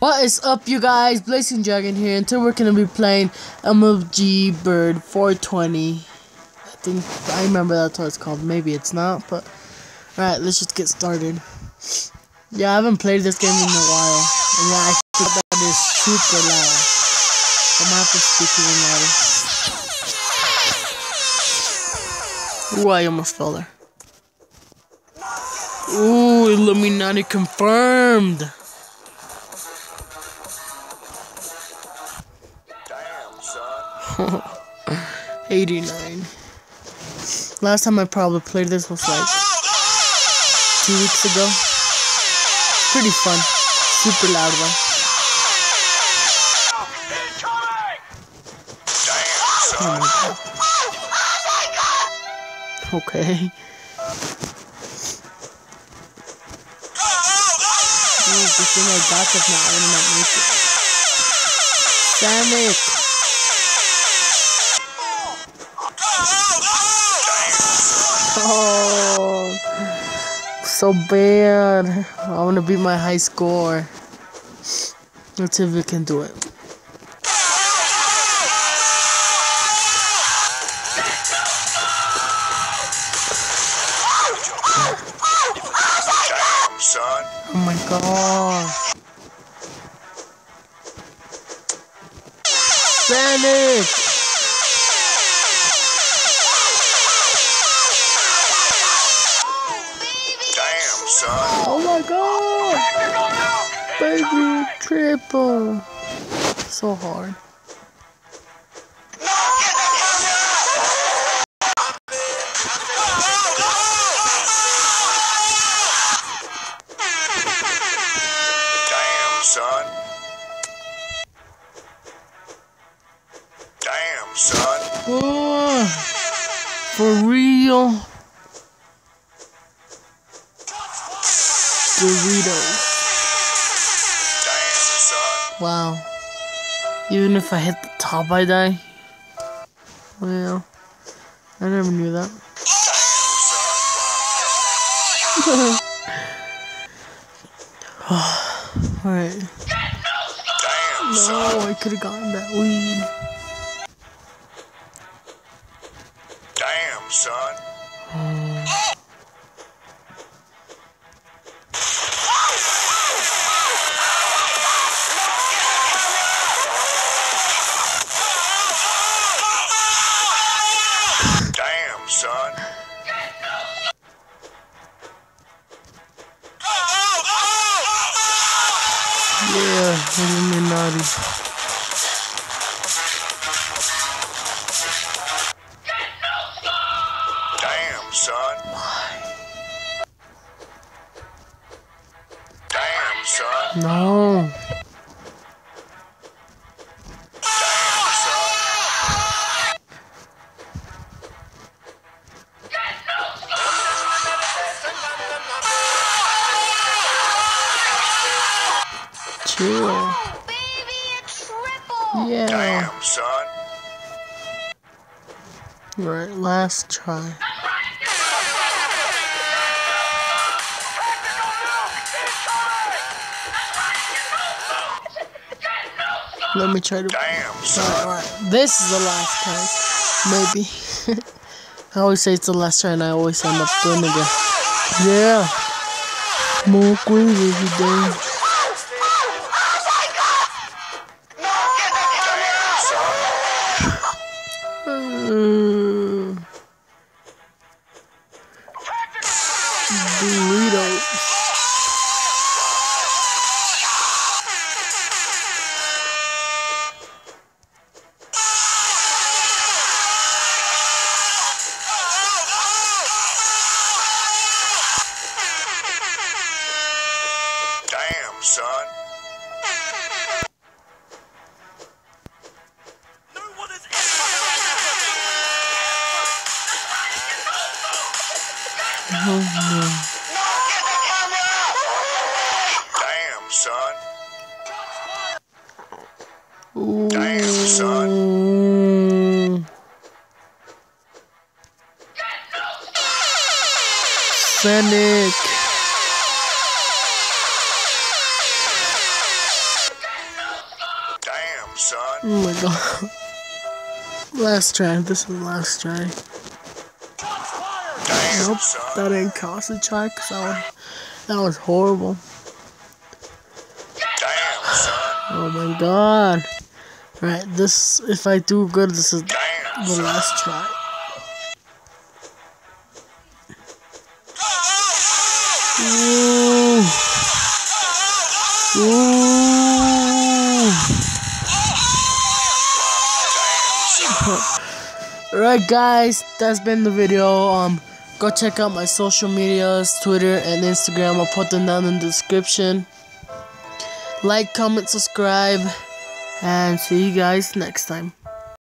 What is up, you guys? Blazing Dragon here, and today we're gonna be playing MLG Bird 420. I remember that's what it's called. Maybe it's not, but alright, let's just get started. Yeah, I haven't played this game in a while, and yeah, I think that is super loud. I'm gonna have to speak even louder. Ooh, I almost fell there. Ooh, Illuminati confirmed. 89. Last time I probably played this was like 2 weeks ago. Pretty fun. Super loud one. Oh my god. Okay. Ooh, good thing I got this now. I want to not make it. Damn it. Oh, so bad. I want to beat my high score. Let's see if we can do it. Oh my god. Panic! Oh my god! Baby, triple! So hard. Damn, son. Damn, son. Oh, for real? Doritos. Damn, son. Wow. Even if I hit the top, I die. Well, I never knew that. Alright. Damn, No, I could have gotten that weed. Damn, son. Damn, son. Yeah, Illuminati. Damn, son. Why? Damn, son. No. Damn, son. Chill. Oh, baby, a triple! Yeah. Damn, son. Right, last try. Let me try to. Damn, son. Alright, this is the last try. Maybe. I always say it's the last try, and I always end up doing it again. Yeah. Smoke weed every day. Doritos. Damn, son. Oh no. Damn, son. Ooh. Damn, son. Panic. Oh my god. Last try. This is the last try. Damn, Nope, son. that didn't cost a try because that was horrible. Damn, son. Oh my god. Right, this, if I do good, this is Damn, the son. last try. Ooh. Ooh. Alright guys, that's been the video. Go check out my social medias, Twitter and Instagram. I'll put them down in the description. Like, comment, subscribe, and see you guys next time.